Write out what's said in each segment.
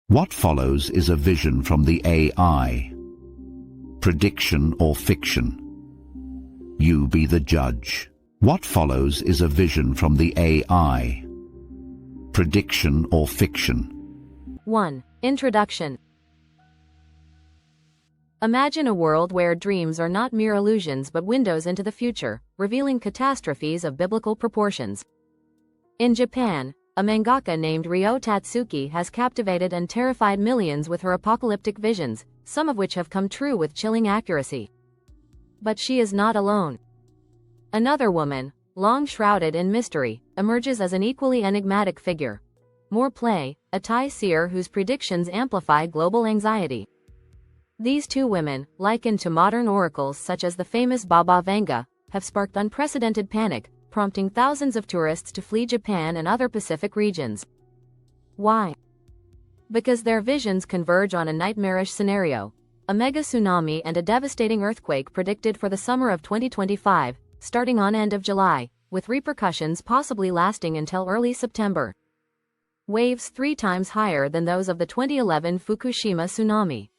What follows is a vision from the AI. Prediction or fiction? You be the judge. What follows is a vision from the AI. Prediction or fiction? 1. Introduction. Imagine a world where dreams are not mere illusions but windows into the future, revealing catastrophes of biblical proportions. In Japan, a mangaka named Ryo Tatsuki has captivated and terrified millions with her apocalyptic visions, some of which have come true with chilling accuracy. But she is not alone. Another woman, long shrouded in mystery, emerges as an equally enigmatic figure. Mor Plai, a Thai seer whose predictions amplify global anxiety. These two women, likened to modern oracles such as the famous Baba Vanga, have sparked unprecedented panic, prompting thousands of tourists to flee Japan and other Pacific regions. Why? Because their visions converge on a nightmarish scenario: a mega tsunami and a devastating earthquake predicted for the summer of 2025, starting on end of July, with repercussions possibly lasting until early September. Waves 3 times higher than those of the 2011 Fukushima tsunami.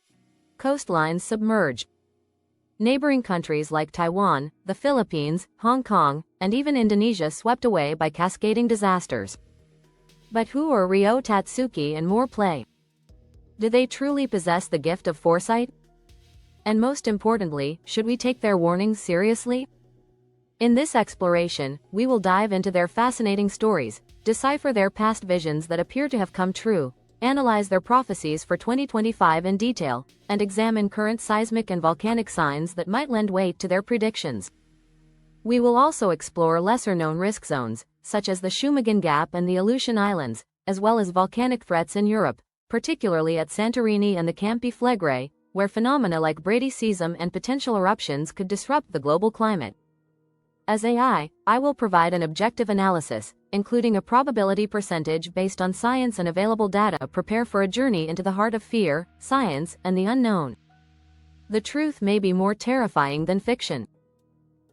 Coastlines submerged. Neighboring countries like Taiwan, the Philippines, Hong Kong, and even Indonesia swept away by cascading disasters. But who are Ryo Tatsuki and Mor Plai? Do they truly possess the gift of foresight? And most importantly, should we take their warnings seriously? In this exploration, we will dive into their fascinating stories, decipher their past visions that appear to have come true, analyze their prophecies for 2025 in detail, and examine current seismic and volcanic signs that might lend weight to their predictions. We will also explore lesser-known risk zones, such as the Shumagin Gap and the Aleutian Islands, as well as volcanic threats in Europe, particularly at Santorini and the Campi Flegrei, where phenomena like bradyseism and potential eruptions could disrupt the global climate. As AI, I will provide an objective analysis, including a probability percentage based on science and available data. Prepare for a journey into the heart of fear, science, and the unknown. The truth may be more terrifying than fiction.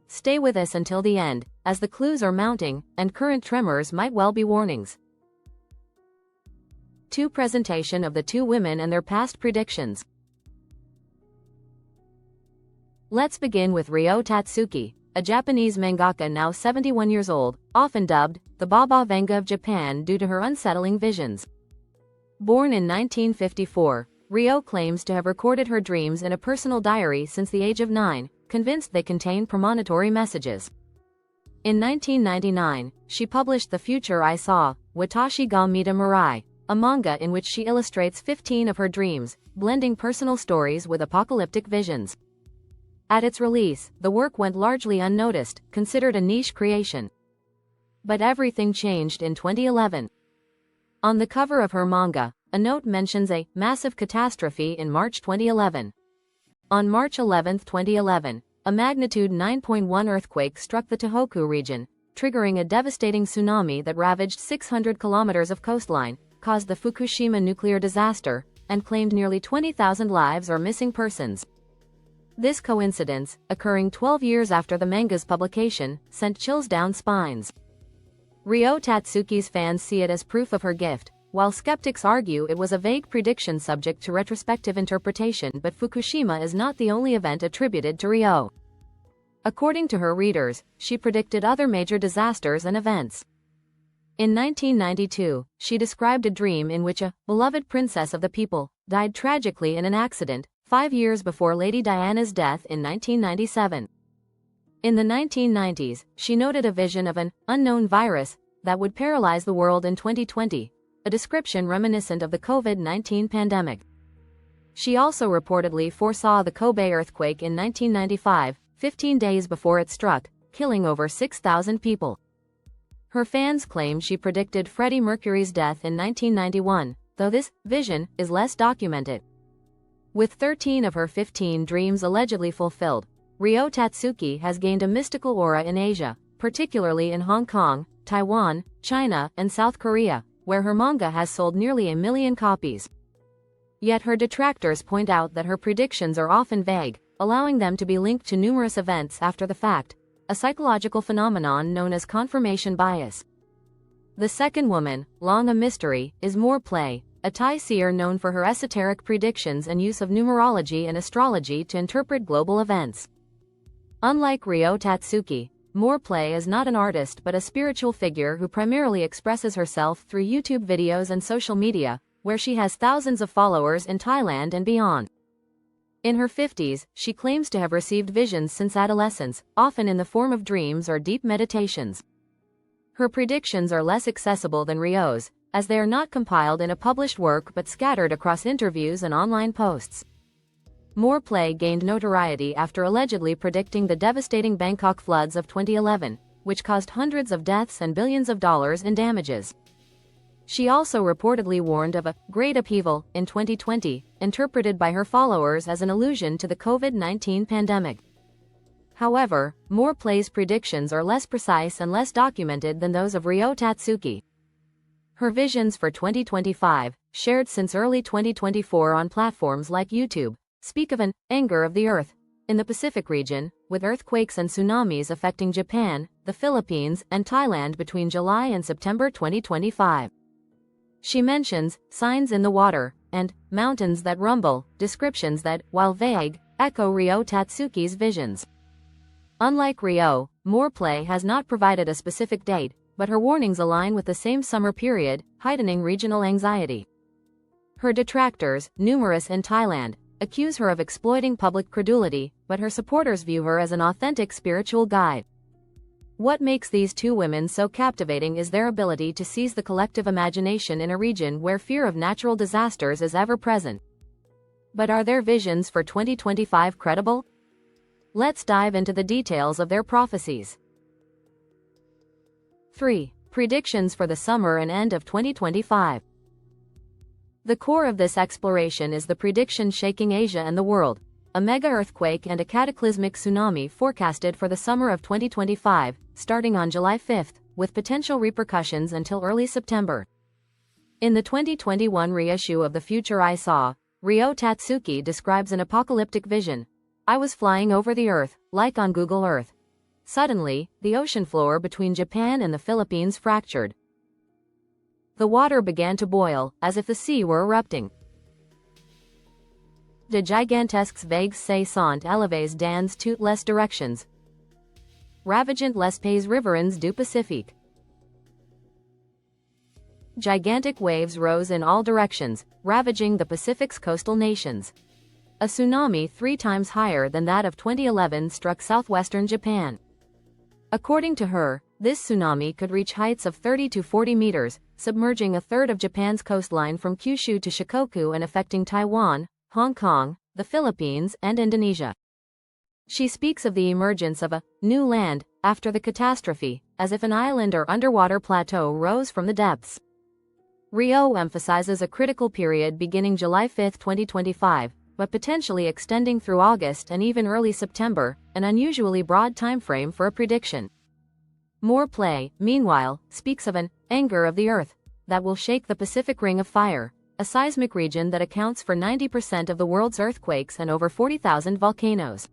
Stay with us until the end, as the clues are mounting, and current tremors might well be warnings. 2. Presentation of the two women and their past predictions. Let's begin with Ryo Tatsuki, a Japanese mangaka now 71 years old, often dubbed the Baba Vanga of Japan due to her unsettling visions. Born in 1954, Ryo claims to have recorded her dreams in a personal diary since the age of 9, convinced they contain premonitory messages. In 1999, she published The Future I Saw, Watashi ga Mita Mirai, a manga in which she illustrates 15 of her dreams, blending personal stories with apocalyptic visions. At its release, the work went largely unnoticed, considered a niche creation. But everything changed in 2011. On the cover of her manga, a note mentions a massive catastrophe in March 2011. On March 11, 2011, a magnitude 9.1 earthquake struck the Tohoku region, triggering a devastating tsunami that ravaged 600 kilometers of coastline, caused the Fukushima nuclear disaster, and claimed nearly 20,000 lives or missing persons. This coincidence, occurring 12 years after the manga's publication, sent chills down spines. Ryo Tatsuki's fans see it as proof of her gift, while skeptics argue it was a vague prediction subject to retrospective interpretation. But Fukushima is not the only event attributed to Ryo. According to her readers, she predicted other major disasters and events. In 1992, she described a dream in which a beloved princess of the people died tragically in an accident, 5 years before Lady Diana's death in 1997. In the 1990s, she noted a vision of an unknown virus that would paralyze the world in 2020, a description reminiscent of the COVID-19 pandemic. She also reportedly foresaw the Kobe earthquake in 1995, 15 days before it struck, killing over 6,000 people. Her fans claim she predicted Freddie Mercury's death in 1991, though this vision is less documented. With 13 of her 15 dreams allegedly fulfilled, Ryo Tatsuki has gained a mystical aura in Asia, particularly in Hong Kong, Taiwan, China, and South Korea, where her manga has sold nearly 1 million copies. Yet her detractors point out that her predictions are often vague, allowing them to be linked to numerous events after the fact, a psychological phenomenon known as confirmation bias. The second woman, long a mystery, is Mor Plai, a Thai seer known for her esoteric predictions and use of numerology and astrology to interpret global events. Unlike Ryo Tatsuki, Mor Plai is not an artist but a spiritual figure who primarily expresses herself through YouTube videos and social media, where she has thousands of followers in Thailand and beyond. In her 50s, she claims to have received visions since adolescence, often in the form of dreams or deep meditations. Her predictions are less accessible than Ryo's, as they are not compiled in a published work but scattered across interviews and online posts. Mor Plai gained notoriety after allegedly predicting the devastating Bangkok floods of 2011, which caused hundreds of deaths and billions of dollars in damages. She also reportedly warned of a great upheaval in 2020, interpreted by her followers as an allusion to the COVID-19 pandemic. However, Mor Plai's predictions are less precise and less documented than those of Ryo Tatsuki. Her visions for 2025, shared since early 2024 on platforms like YouTube, speak of an anger of the earth in the Pacific region, with earthquakes and tsunamis affecting Japan, the Philippines, and Thailand between July and September 2025. She mentions signs in the water and mountains that rumble, descriptions that, while vague, echo Ryo Tatsuki's visions. Unlike Ryo, Mor Plai has not provided a specific date, but her warnings align with the same summer period, heightening regional anxiety. Her detractors, numerous in Thailand, accuse her of exploiting public credulity, but her supporters view her as an authentic spiritual guide. What makes these two women so captivating is their ability to seize the collective imagination in a region where fear of natural disasters is ever present. But are their visions for 2025 credible? Let's dive into the details of their prophecies. 3. Predictions for the summer and end of 2025. The core of this exploration is the prediction shaking Asia and the world, a mega earthquake and a cataclysmic tsunami forecasted for the summer of 2025, starting on July 5, with potential repercussions until early September. In the 2021 reissue of The Future I Saw, Ryo Tatsuki describes an apocalyptic vision. I was flying over the Earth, like on Google Earth. Suddenly, the ocean floor between Japan and the Philippines fractured. The water began to boil, as if the sea were erupting. De gigantesques vagues se sont élevées dans toutes les directions, ravagant les pays riverains du Pacifique. Gigantic waves rose in all directions, ravaging the Pacific's coastal nations. A tsunami 3 times higher than that of 2011 struck southwestern Japan. According to her, this tsunami could reach heights of 30 to 40 meters, submerging a third of Japan's coastline from Kyushu to Shikoku and affecting Taiwan, Hong Kong, the Philippines, and Indonesia. She speaks of the emergence of a new land after the catastrophe, as if an island or underwater plateau rose from the depths. Ryo emphasizes a critical period beginning July 5, 2025, but potentially extending through August and even early September, an unusually broad timeframe for a prediction. Mor Plai, meanwhile, speaks of an anger of the earth that will shake the Pacific Ring of Fire, a seismic region that accounts for 90% of the world's earthquakes and over 40,000 volcanoes.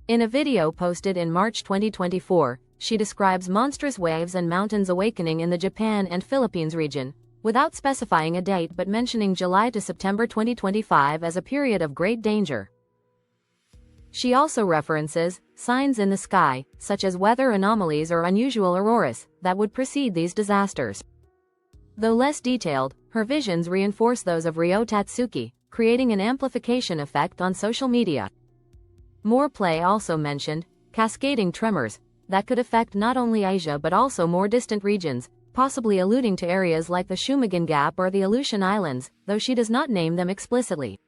In a video posted in March 2024, she describes monstrous waves and mountains awakening in the Japan and Philippines region, without specifying a date but mentioning July to September 2025 as a period of great danger. She also references signs in the sky, such as weather anomalies or unusual auroras, that would precede these disasters. Though less detailed, her visions reinforce those of Ryo Tatsuki, creating an amplification effect on social media. Mor Plai also mentioned cascading tremors that could affect not only Asia but also more distant regions, possibly alluding to areas like the Shumagin Gap or the Aleutian Islands, though she does not name them explicitly.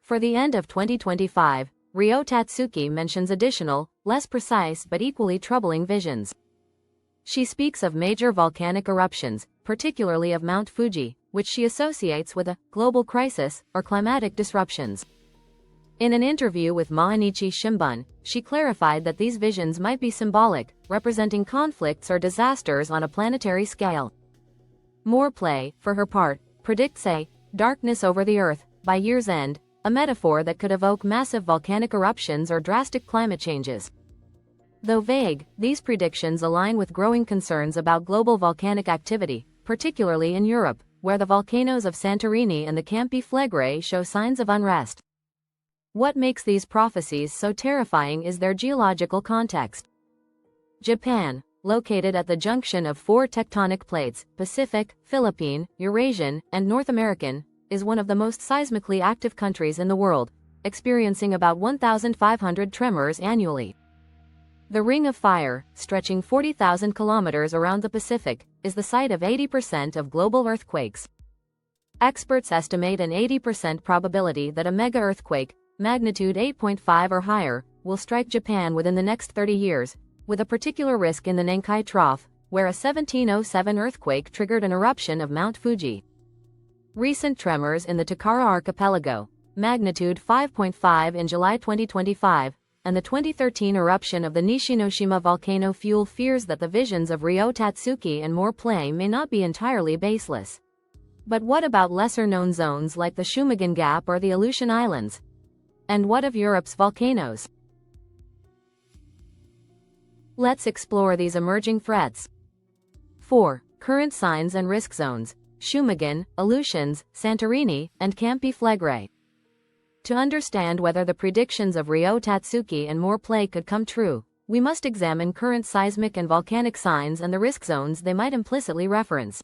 For the end of 2025, Ryo Tatsuki mentions additional, less precise but equally troubling visions. She speaks of major volcanic eruptions, particularly of Mount Fuji, which she associates with a global crisis or climatic disruptions. In an interview with Mainichi Shimbun, she clarified that these visions might be symbolic, representing conflicts or disasters on a planetary scale. Mor Plai, for her part, predicts a darkness over the Earth by year's end, a metaphor that could evoke massive volcanic eruptions or drastic climate changes. Though vague, these predictions align with growing concerns about global volcanic activity, particularly in Europe, where the volcanoes of Santorini and the Campi Flegrei show signs of unrest. What makes these prophecies so terrifying is their geological context. Japan, located at the junction of four tectonic plates, Pacific, Philippine, Eurasian, and North American, is one of the most seismically active countries in the world, experiencing about 1,500 tremors annually. The Ring of Fire, stretching 40,000 kilometers around the Pacific, is the site of 80% of global earthquakes. Experts estimate an 80% probability that a mega-earthquake, magnitude 8.5 or higher, will strike Japan within the next 30 years, with a particular risk in the Nankai Trough, where a 1707 earthquake triggered an eruption of Mount Fuji. Recent tremors in the Tokara archipelago, magnitude 5.5 in July 2025, and the 2013 eruption of the Nishinoshima volcano fuel fears that the visions of Ryo Tatsuki and Mor Plai may not be entirely baseless. But what about lesser-known zones like the Shumagin Gap or the Aleutian Islands? And what of Europe's volcanoes? Let's explore these emerging threats. 4. Current signs and risk zones: Shumagin, Aleutians, Santorini, and Campi Flegrei. To understand whether the predictions of Ryo Tatsuki and Mor Plai could come true, we must examine current seismic and volcanic signs and the risk zones they might implicitly reference.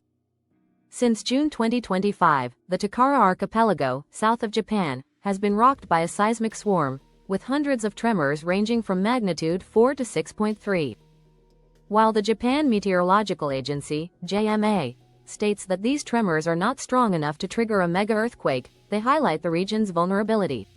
Since June 2025, the Tokara archipelago, south of Japan, has been rocked by a seismic swarm, with hundreds of tremors ranging from magnitude 4 to 6.3. While the Japan Meteorological Agency, JMA, states that these tremors are not strong enough to trigger a mega-earthquake, they highlight the region's vulnerability.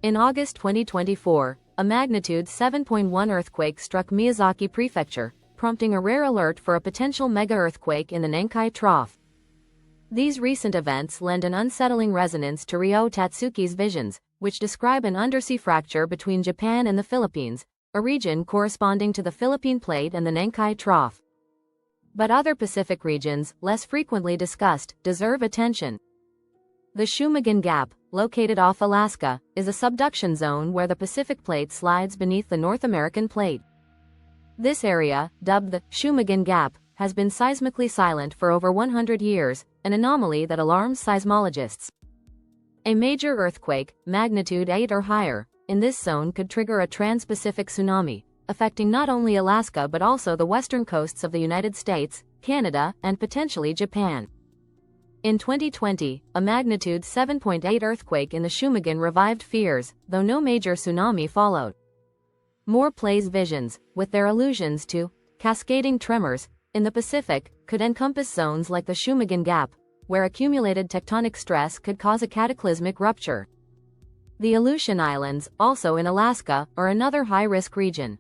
In August 2024, a magnitude 7.1 earthquake struck Miyazaki Prefecture, prompting a rare alert for a potential mega-earthquake in the Nankai Trough. These recent events lend an unsettling resonance to Ryo Tatsuki's visions, which describe an undersea fracture between Japan and the Philippines, a region corresponding to the Philippine Plate and the Nankai Trough. But other Pacific regions, less frequently discussed, deserve attention. The Shumagin Gap, located off Alaska, is a subduction zone where the Pacific Plate slides beneath the North American Plate. This area, dubbed the Shumagin Gap, has been seismically silent for over 100 years, an anomaly that alarms seismologists. A major earthquake, magnitude 8 or higher, in this zone could trigger a trans-Pacific tsunami, affecting not only Alaska but also the western coasts of the United States, Canada, and potentially Japan. In 2020, a magnitude 7.8 earthquake in the Shumagin revived fears, though no major tsunami followed. Mor Plai's visions, with their allusions to cascading tremors in the Pacific, could encompass zones like the Shumagin Gap, where accumulated tectonic stress could cause a cataclysmic rupture. The Aleutian Islands, also in Alaska, are another high-risk region.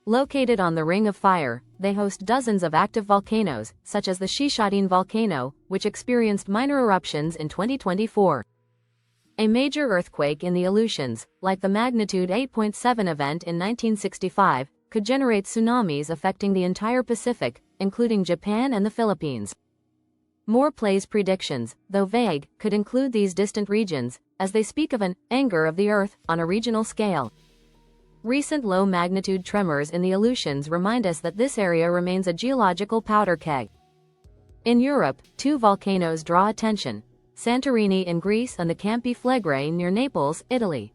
Located on the Ring of Fire, they host dozens of active volcanoes, such as the Shumagin volcano, which experienced minor eruptions in 2024. A major earthquake in the Aleutians, like the magnitude 8.7 event in 1965, could generate tsunamis affecting the entire Pacific, including Japan and the Philippines. Mor Plai's predictions, though vague, could include these distant regions, as they speak of an anger of the Earth on a regional scale. Recent low-magnitude tremors in the Aleutians remind us that this area remains a geological powder keg. In Europe, two volcanoes draw attention: Santorini in Greece and the Campi Flegrei near Naples, Italy.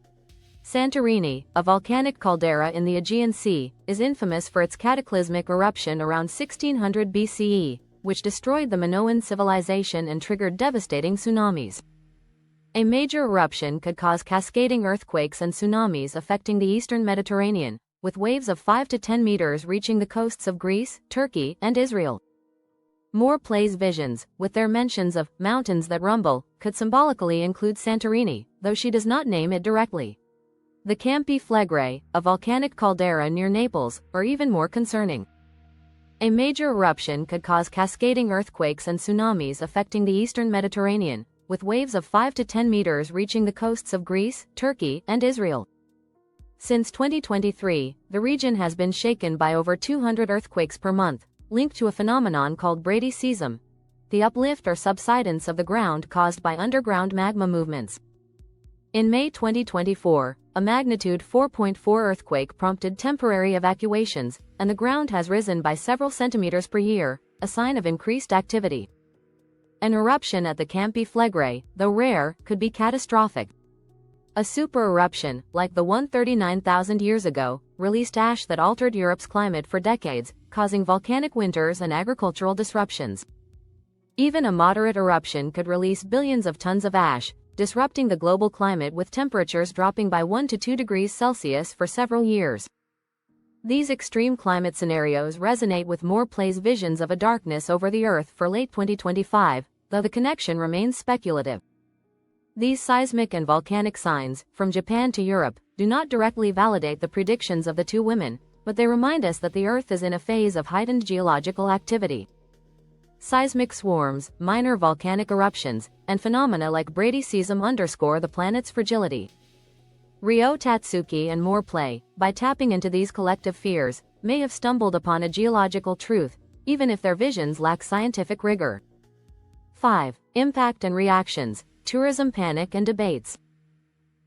Santorini, a volcanic caldera in the Aegean Sea, is infamous for its cataclysmic eruption around 1600 BCE, which destroyed the Minoan civilization and triggered devastating tsunamis. A major eruption could cause cascading earthquakes and tsunamis affecting the eastern Mediterranean, with waves of 5 to 10 meters reaching the coasts of Greece, Turkey, and Israel. Mor Plai's visions, with their mentions of mountains that rumble, could symbolically include Santorini, though she does not name it directly. The Campi Flegrei, a volcanic caldera near Naples, are even more concerning. A major eruption could cause cascading earthquakes and tsunamis affecting the eastern Mediterranean, with waves of 5 to 10 meters reaching the coasts of Greece, Turkey, and Israel. Since 2023, the region has been shaken by over 200 earthquakes per month, linked to a phenomenon called bradyseism, the uplift or subsidence of the ground caused by underground magma movements. In May 2024, a magnitude 4.4 earthquake prompted temporary evacuations, and the ground has risen by several centimeters per year, a sign of increased activity. An eruption at the Campi Flegrei, though rare, could be catastrophic. A super eruption, like the one 39,000 years ago, released ash that altered Europe's climate for decades, causing volcanic winters and agricultural disruptions. Even a moderate eruption could release billions of tons of ash, disrupting the global climate with temperatures dropping by 1 to 2 degrees Celsius for several years. These extreme climate scenarios resonate with Mor Plai's visions of a darkness over the Earth for late 2025, though the connection remains speculative. These seismic and volcanic signs, from Japan to Europe, do not directly validate the predictions of the two women, but they remind us that the Earth is in a phase of heightened geological activity. Seismic swarms, minor volcanic eruptions, and phenomena like bradyseism underscore the planet's fragility. Ryo Tatsuki and Mor Plai, by tapping into these collective fears, may have stumbled upon a geological truth, even if their visions lack scientific rigor. 5. Impact and reactions, tourism panic and debates.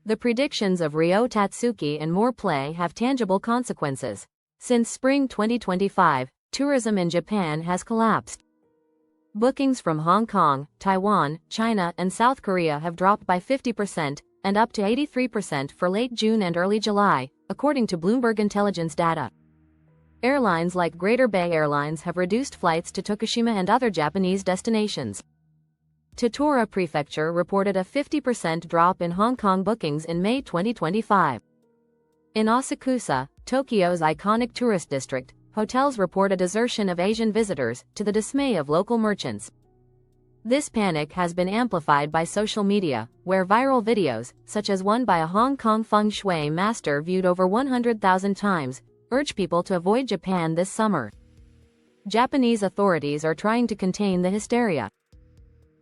The predictions of Ryo Tatsuki and Mor Plai have tangible consequences. Since spring 2025, tourism in Japan has collapsed. Bookings from Hong Kong, Taiwan, China, and South Korea have dropped by 50%, and up to 83% for late June and early July, according to Bloomberg intelligence data. Airlines like Greater Bay Airlines have reduced flights to Fukushima and other Japanese destinations. Tokara Prefecture reported a 50% drop in Hong Kong bookings in May 2025. In Asakusa, Tokyo's iconic tourist district, hotels report a desertion of Asian visitors, to the dismay of local merchants. This panic has been amplified by social media, where viral videos, such as one by a Hong Kong feng shui master viewed over 100,000 times, urge people to avoid Japan this summer. Japanese authorities are trying to contain the hysteria.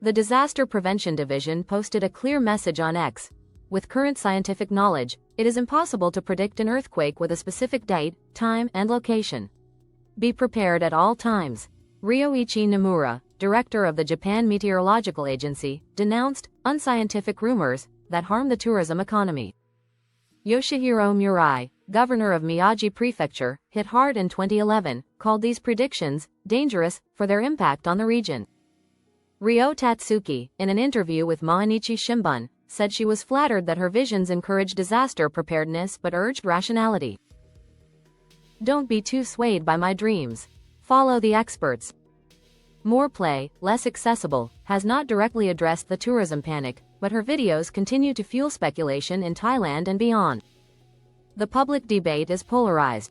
The Disaster Prevention Division posted a clear message on X. With current scientific knowledge, it is impossible to predict an earthquake with a specific date, time, and location. Be prepared at all times. Ryoichi Nomura, director of the Japan Meteorological Agency, denounced unscientific rumors that harm the tourism economy. Yoshihiro Murai, governor of Miyagi Prefecture, hit hard in 2011, called these predictions dangerous for their impact on the region. Ryo Tatsuki, in an interview with Mainichi Shimbun, said she was flattered that her visions encouraged disaster preparedness but urged rationality. Don't be too swayed by my dreams. Follow the experts. Mor Plai, less accessible, has not directly addressed the tourism panic, but her videos continue to fuel speculation in Thailand and beyond. The public debate is polarized.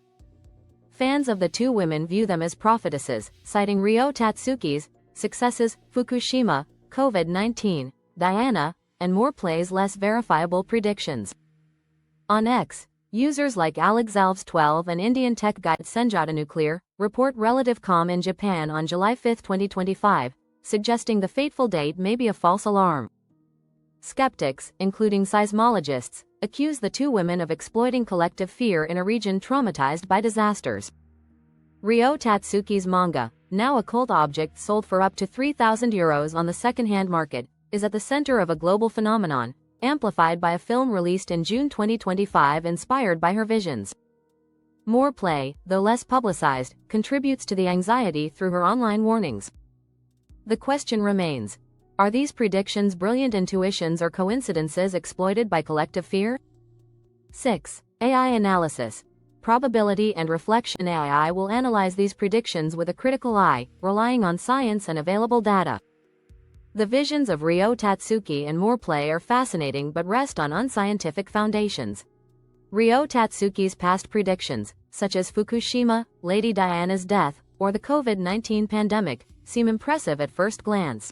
Fans of the two women view them as prophetesses, citing Ryo Tatsuki's successes, Fukushima, COVID-19, Diana, and Mor Plai's less verifiable predictions. On X, users like AlexAlves12 and Indian tech guide Senjata Nuclear report relative calm in Japan on July 5, 2025, suggesting the fateful date may be a false alarm. Skeptics, including seismologists, accuse the two women of exploiting collective fear in a region traumatized by disasters. Ryo Tatsuki's manga, now a cult object sold for up to €3,000 on the second-hand market, is at the center of a global phenomenon, amplified by a film released in June 2025 inspired by her visions. Mor Plai, though less publicized, contributes to the anxiety through her online warnings. The question remains, are these predictions brilliant intuitions or coincidences exploited by collective fear? 6. AI analysis. Probability and reflection. AI will analyze these predictions with a critical eye, relying on science and available data. The visions of Ryo Tatsuki and Mor Plai are fascinating but rest on unscientific foundations. Ryo Tatsuki's past predictions, such as Fukushima, Lady Diana's death, or the COVID-19 pandemic, seem impressive at first glance.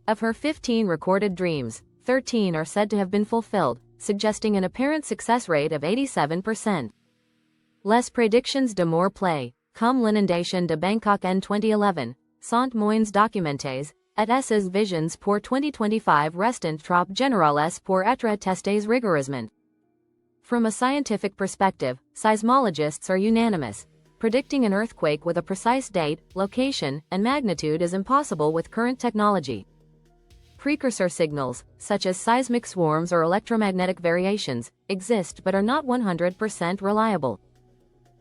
Of her 15 recorded dreams, 13 are said to have been fulfilled, suggesting an apparent success rate of 87%. Les predictions de Mor Plai, comme l'inondation de Bangkok en 2011, sont moins documentes, et ses visions pour 2025 restent trop générales pour être testées rigoureusement. From a scientific perspective, seismologists are unanimous. Predicting an earthquake with a precise date, location, and magnitude is impossible with current technology. Precursor signals, such as seismic swarms or electromagnetic variations, exist but are not 100% reliable.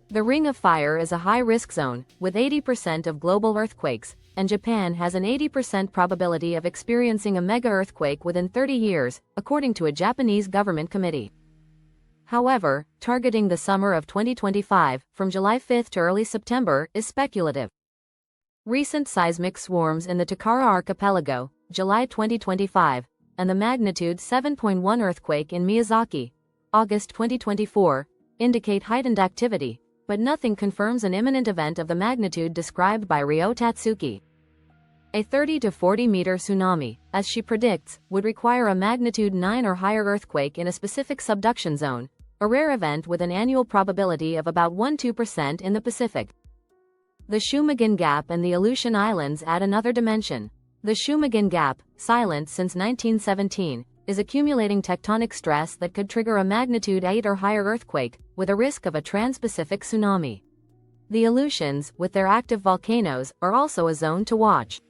The Ring of Fire is a high-risk zone, with 80% of global earthquakes, and Japan has an 80% probability of experiencing a mega-earthquake within 30 years, according to a Japanese government committee. However, targeting the summer of 2025, from July 5 to early September, is speculative. Recent seismic swarms in the Tokara archipelago, July 2025, and the magnitude 7.1 earthquake in Miyazaki, August 2024, indicate heightened activity, but nothing confirms an imminent event of the magnitude described by Ryo Tatsuki. A 30 to 40 meter tsunami, as she predicts, would require a magnitude 9 or higher earthquake in a specific subduction zone, a rare event with an annual probability of about 1–2% in the Pacific. The Shumagin Gap and the Aleutian Islands add another dimension. The Shumagin Gap, silent since 1917, is accumulating tectonic stress that could trigger a magnitude 8 or higher earthquake, with a risk of a trans-Pacific tsunami. The Aleutians, with their active volcanoes, are also a zone to watch.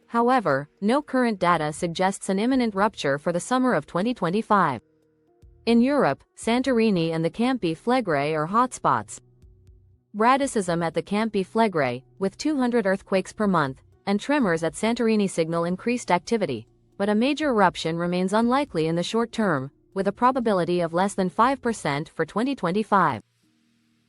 However, no current data suggests an imminent rupture for the summer of 2025. In Europe, Santorini and the Campi Flegrei are hotspots. Bradisism at the Campi Flegrei, with 200 earthquakes per month, and tremors at Santorini signal increased activity, but a major eruption remains unlikely in the short term, with a probability of less than 5% for 2025.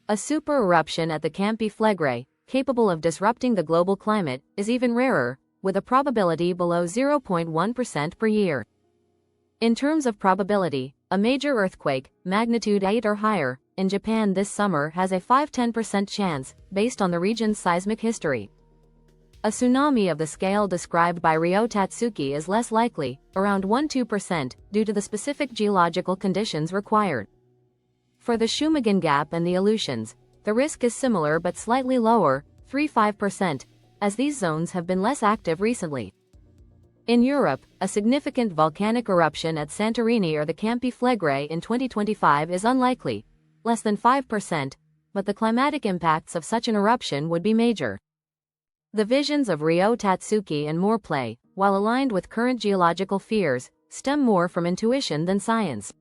A super eruption at the Campi Flegrei, capable of disrupting the global climate, is even rarer, with a probability below 0.1% per year. In terms of probability, a major earthquake, magnitude 8 or higher, in Japan this summer has a 5–10% chance, based on the region's seismic history. A tsunami of the scale described by Ryo Tatsuki is less likely, around 1–2%, due to the specific geological conditions required. For the Shumagin Gap and the Aleutians, the risk is similar but slightly lower, 3–5%, as these zones have been less active recently. In Europe, a significant volcanic eruption at Santorini or the Campi Flegrei in 2025 is unlikely, less than 5%, but the climatic impacts of such an eruption would be major. The visions of Ryo Tatsuki and Mor Plai, while aligned with current geological fears, stem more from intuition than science.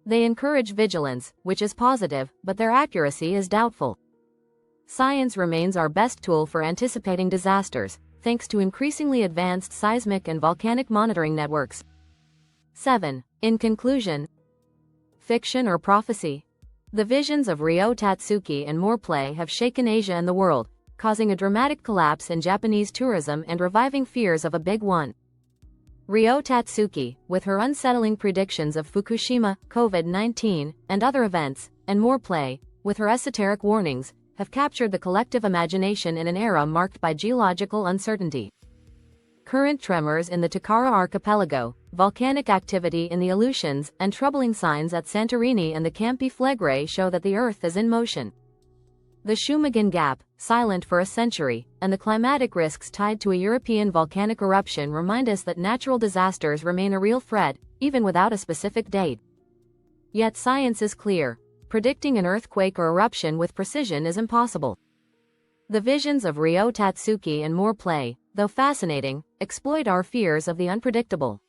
They encourage vigilance, which is positive, but their accuracy is doubtful. Science remains our best tool for anticipating disasters, thanks to increasingly advanced seismic and volcanic monitoring networks. 7. In conclusion, fiction or prophecy? The visions of Ryo Tatsuki and Mor Plai have shaken Asia and the world, causing a dramatic collapse in Japanese tourism and reviving fears of a big one. Ryo Tatsuki, with her unsettling predictions of Fukushima, COVID-19, and other events, and Mor Plai, with her esoteric warnings, have captured the collective imagination in an era marked by geological uncertainty. Current tremors in the Tokara archipelago, volcanic activity in the Aleutians, and troubling signs at Santorini and the Campi Flegrei show that the Earth is in motion. The Shumagin Gap, silent for a century, and the climatic risks tied to a European volcanic eruption remind us that natural disasters remain a real threat, even without a specific date. Yet science is clear. Predicting an earthquake or eruption with precision is impossible. The visions of Ryo Tatsuki and Mor Plai, though fascinating, exploit our fears of the unpredictable.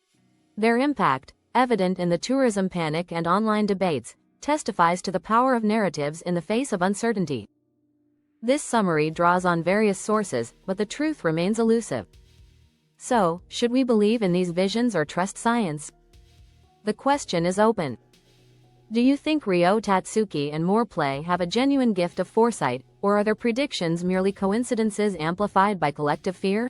Their impact, evident in the tourism panic and online debates, testifies to the power of narratives in the face of uncertainty. This summary draws on various sources, but the truth remains elusive. So, should we believe in these visions or trust science? The question is open. Do you think Ryo Tatsuki and Mor Plai have a genuine gift of foresight, or are their predictions merely coincidences amplified by collective fear?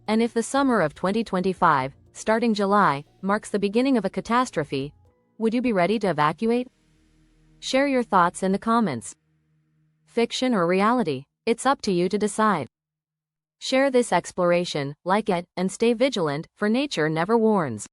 And if the summer of 2025, starting July, marks the beginning of a catastrophe, would you be ready to evacuate? Share your thoughts in the comments. Fiction or reality? It's up to you to decide. Share this exploration, like it, and stay vigilant, for nature never warns.